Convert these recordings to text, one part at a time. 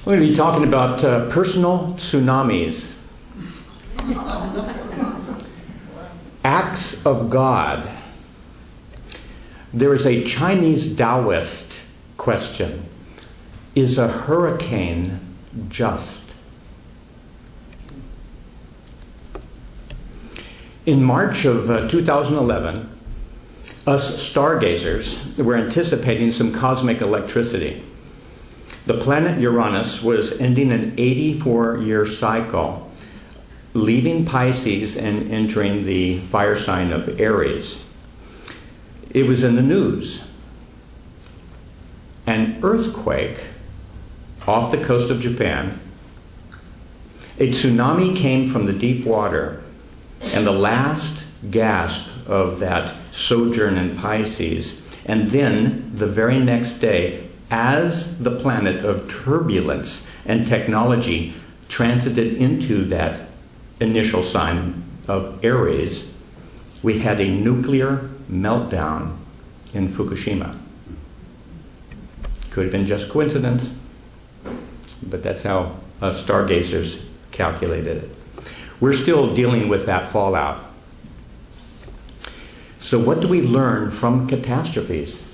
We're going to be talking about personal tsunamis. Acts of God. There is a Chinese Taoist question. Is a hurricane just? In March of 2011, us stargazers were anticipating some cosmic electricity. The planet Uranus was ending an 84-year cycle, leaving Pisces and entering the fire sign of Aries. It was in the news. An earthquake off the coast of Japan. A tsunami came from the deep water, and the last gasp of that sojourn in Pisces. And then, the very next day, as the planet of turbulence and technology transited into that initial sign of Aries, we had a nuclear meltdown in Fukushima. Could have been just coincidence, but that's how stargazers calculated it. We're still dealing with that fallout. So what do we learn from catastrophes?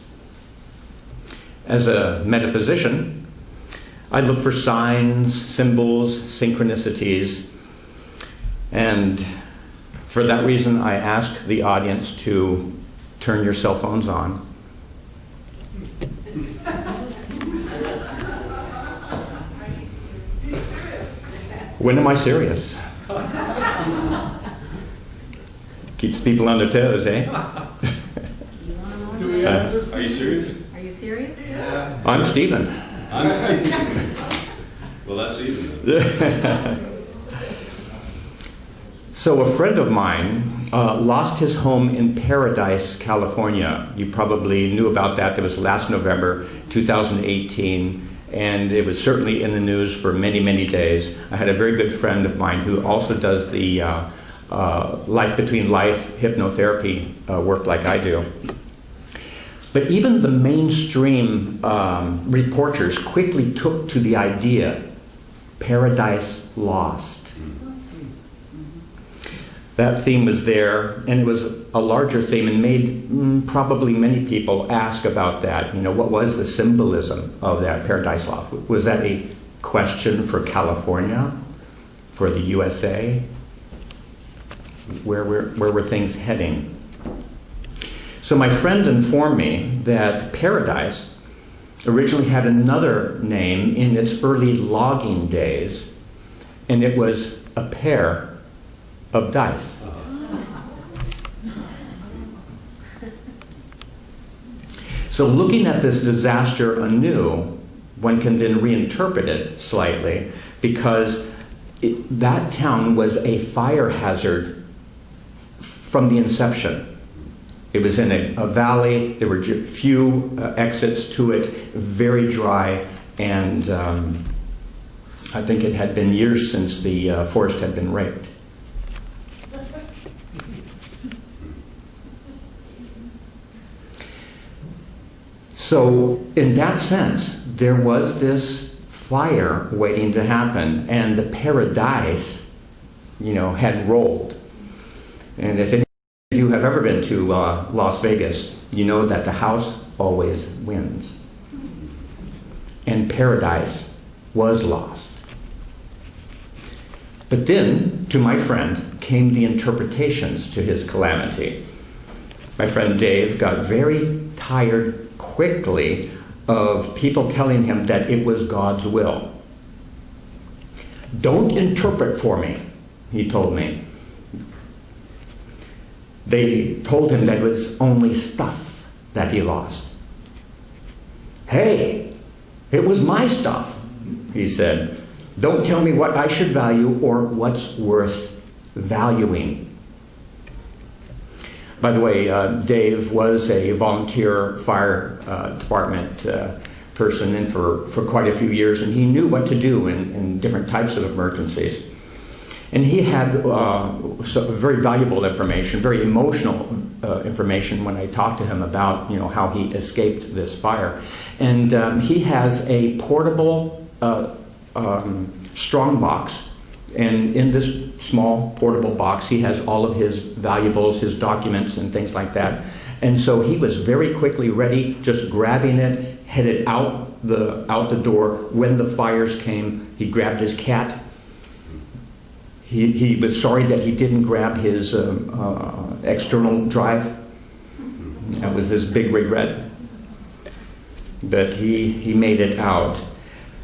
As a metaphysician, I look for signs, symbols, synchronicities, and for that reason I ask the audience to turn your cell phones on. When am I serious? Keeps people on their toes, eh? Do we answer? Are you serious? Are you serious? Yeah. I'm Stephen. I'm Stephen. Well, that's even. So a friend of mine lost his home in Paradise, California. You probably knew about that. It was last November 2018, and it was certainly in the news for many, many days. I had a very good friend of mine who also does the life between life hypnotherapy work like I do. But even the mainstream reporters quickly took to the idea, Paradise Lost. That theme was there, and it was a larger theme, and made probably many people ask about that. You know, what was the symbolism of that Paradise Lost? Was that a question for California, for the USA? Where were things heading? So my friend informed me that Paradise originally had another name in its early logging days, and it was a pair of dice. So looking at this disaster anew, one can then reinterpret it slightly, because that town was a fire hazard from the inception. It was in a valley, there were few exits to it, very dry, and I think it had been years since the forest had been raked. So in that sense, there was this fire waiting to happen, and the paradise, had rolled. And if any of you have ever been to Las Vegas, you know that the house always wins. And paradise was lost. But then, to my friend, came the interpretations to his calamity. My friend Dave got very tired quickly of people telling him that it was God's will. Don't interpret for me, he told me. They told him that it was only stuff that he lost. Hey, it was my stuff, he said. Don't tell me what I should value or what's worth valuing. By the way, Dave was a volunteer fire department person and for quite a few years, and he knew what to do in different types of emergencies. And he had very valuable information, very emotional information when I talked to him about how he escaped this fire. And he has a portable strong box, and in this small portable box he has all of his valuables, his documents and things like that. And so he was very quickly ready, just grabbing it, headed out the door. When the fires came, he grabbed his cat. He was sorry that he didn't grab his external drive. That was his big regret. But he made it out.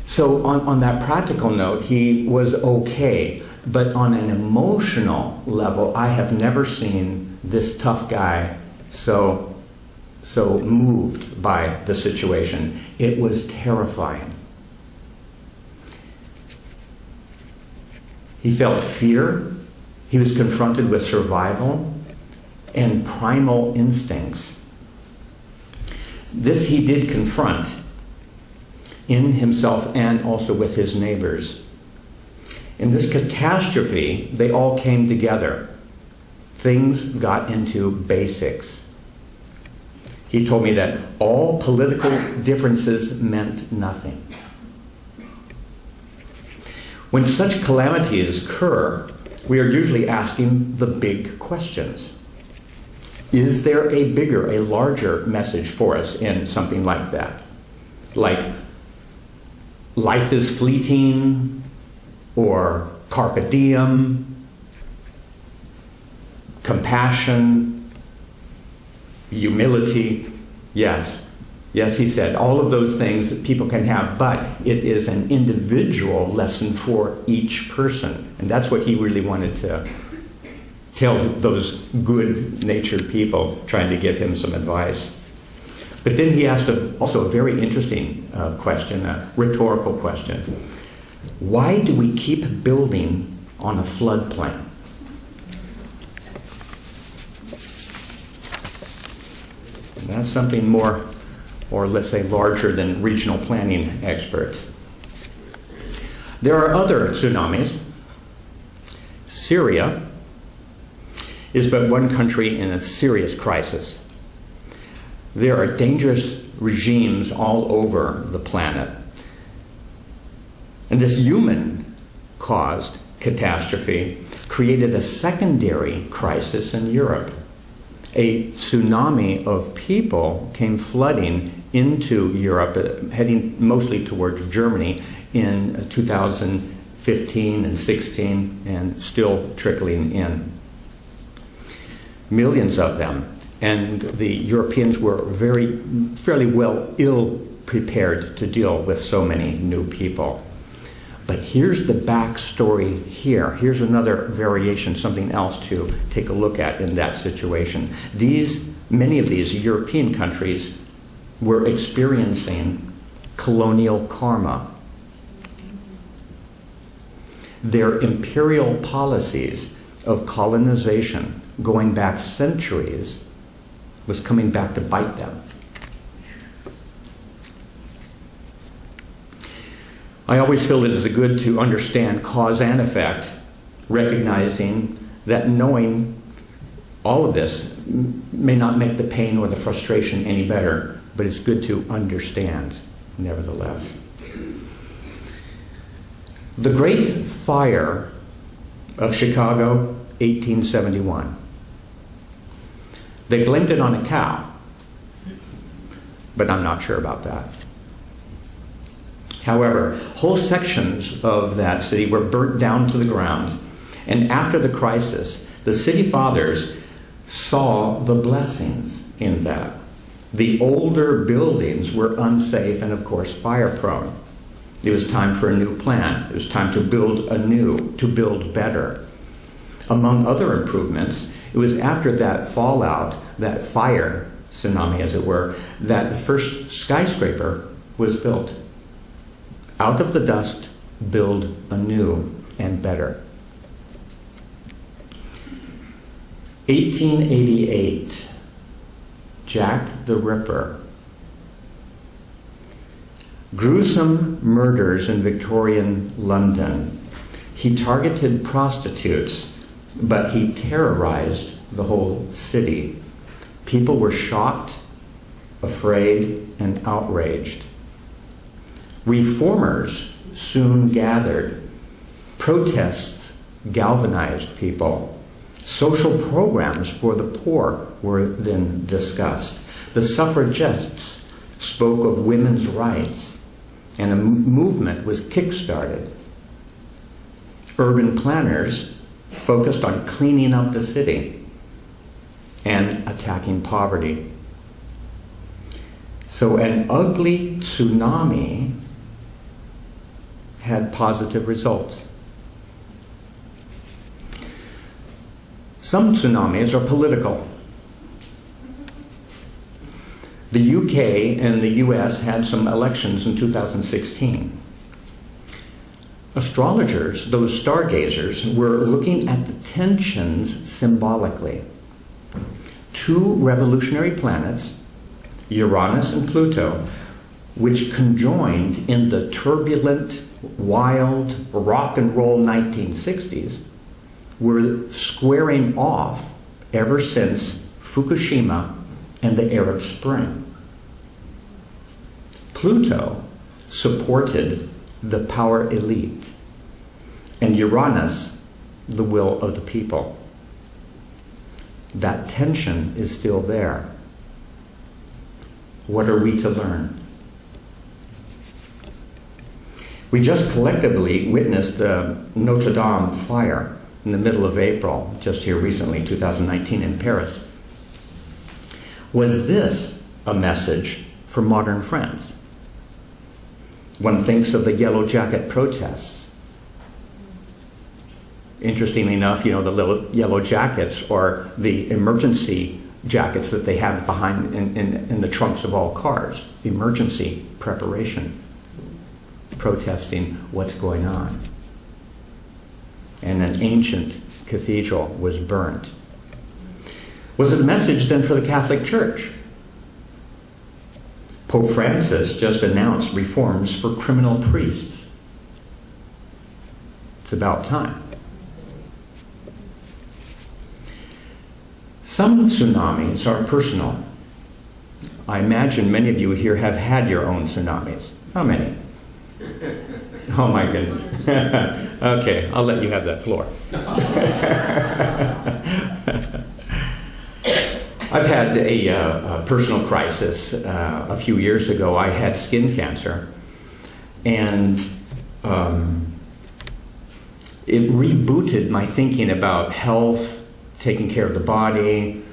So on that practical note, he was okay. But on an emotional level, I have never seen this tough guy so moved by the situation. It was terrifying. He felt fear. He was confronted with survival and primal instincts. This he did confront in himself and also with his neighbors. In this catastrophe, they all came together. Things got into basics. He told me that all political differences meant nothing. When such calamities occur, we are usually asking the big questions. Is there a bigger, a larger message for us in something like that? Like, life is fleeting, or carpe diem, compassion, humility. Yes, he said, all of those things that people can have, but it is an individual lesson for each person. And that's what he really wanted to tell those good-natured people trying to give him some advice. But then he asked also a very interesting question, a rhetorical question. Why do we keep building on a floodplain? And that's something more, or let's say larger than regional planning experts. There are other tsunamis. Syria is but one country in a serious crisis. There are dangerous regimes all over the planet. And this human-caused catastrophe created a secondary crisis in Europe. A tsunami of people came flooding into Europe, heading mostly towards Germany in 2015 and 16, and still trickling in. Millions of them. And the Europeans were fairly ill prepared to deal with so many new people. But here's the backstory here. Here's another variation, something else to take a look at in that situation. Many of these European countries were experiencing colonial karma. Their imperial policies of colonization going back centuries was coming back to bite them. I always feel it is good to understand cause and effect, recognizing that knowing all of this may not make the pain or the frustration any better, but it's good to understand nevertheless. The Great Fire of Chicago, 1871. They blamed it on a cow, but I'm not sure about that. However, whole sections of that city were burnt down to the ground, and after the crisis, the city fathers saw the blessings in that. The older buildings were unsafe and, of course, fire-prone. It was time for a new plan. It was time to build anew, to build better. Among other improvements, it was after that fallout, that fire tsunami, as it were, that the first skyscraper was built. Out of the dust, build anew and better. 1888, Jack the Ripper. Gruesome murders in Victorian London. He targeted prostitutes, but he terrorized the whole city. People were shocked, afraid, and outraged. Reformers soon gathered. Protests galvanized people. Social programs for the poor were then discussed. The suffragettes spoke of women's rights, and a movement was kick-started. Urban planners focused on cleaning up the city and attacking poverty. So an ugly tsunami had positive results. Some tsunamis are political. The UK and the US had some elections in 2016. Astrologers, those stargazers, were looking at the tensions symbolically. Two revolutionary planets, Uranus and Pluto, which conjoined in the turbulent, wild, rock and roll 1960s, were squaring off ever since Fukushima and the Arab Spring. Pluto supported the power elite, and Uranus the will of the people. That tension is still there. What are we to learn? We just collectively witnessed the Notre Dame fire in the middle of April, just here recently, 2019 in Paris. Was this a message for modern France? One thinks of the Yellow Jacket protests. Interestingly enough, the little yellow jackets are the emergency jackets that they have behind in the trunks of all cars. Emergency preparation. Protesting what's going on. And an ancient cathedral was burnt. Was it a message then for the Catholic Church? Pope Francis just announced reforms for criminal priests. It's about time. Some tsunamis are personal. I imagine many of you here have had your own tsunamis. How many? Oh my goodness. Okay, I'll let you have that floor. I've had a personal crisis a few years ago. I had skin cancer, and it rebooted my thinking about health, taking care of the body,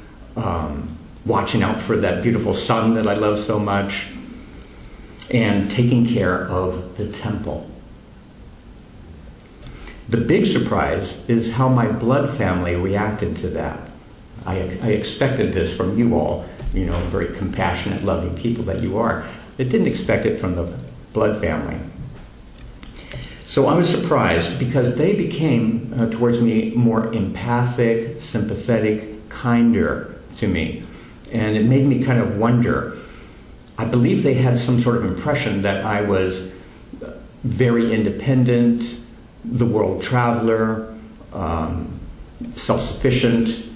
watching out for that beautiful sun that I love so much, and taking care of the temple. The big surprise is how my blood family reacted to that. I expected this from you all, very compassionate, loving people that you are. I didn't expect it from the blood family. So I was surprised because they became, towards me, more empathic, sympathetic, kinder to me. And it made me kind of wonder. I believe they had some sort of impression that I was very independent, the world traveler, self-sufficient,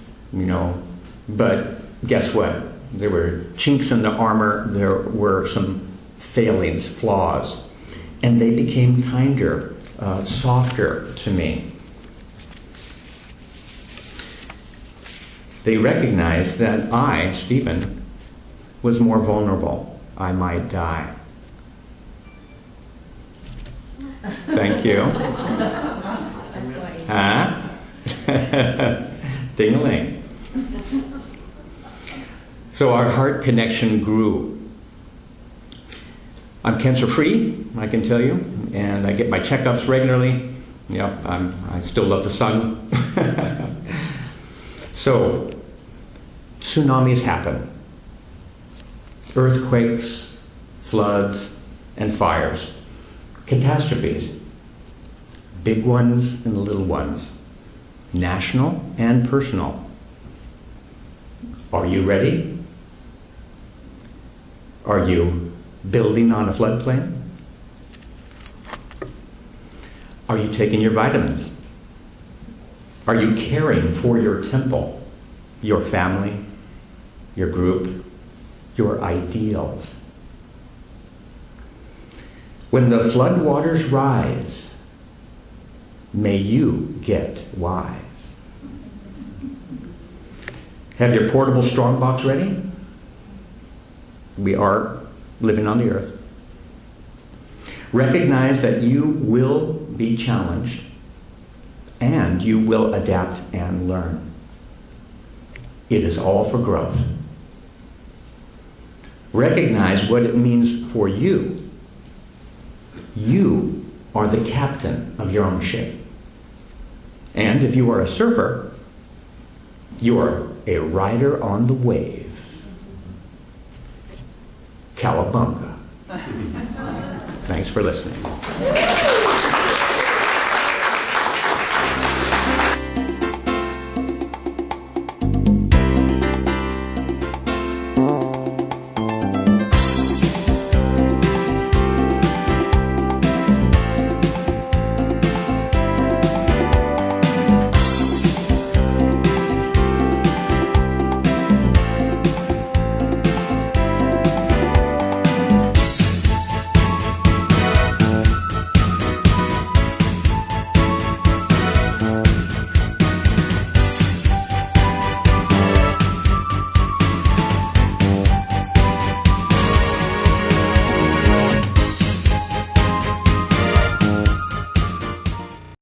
but guess what? There were chinks in the armor, there were some failings, flaws, and they became kinder, softer to me. They recognized that I, Stephen, was more vulnerable. I might die. Thank you. Huh? Ding-a-ling. So our heart connection grew. I'm cancer-free, I can tell you, and I get my checkups regularly. Yep, I still love the sun. So, tsunamis happen. Earthquakes, floods, and fires. Catastrophes. Big ones and little ones. National and personal. Are you ready? Are you building on a floodplain? Are you taking your vitamins? Are you caring for your temple, your family, your group, your ideals? When the flood waters rise, may you get wise. Have your portable strongbox ready? We are living on the earth. Recognize that you will be challenged and you will adapt and learn. It is all for growth. Recognize what it means for you. You are the captain of your own ship. And if you are a surfer, you are a rider on the wave. Cowabunga. Thanks for listening.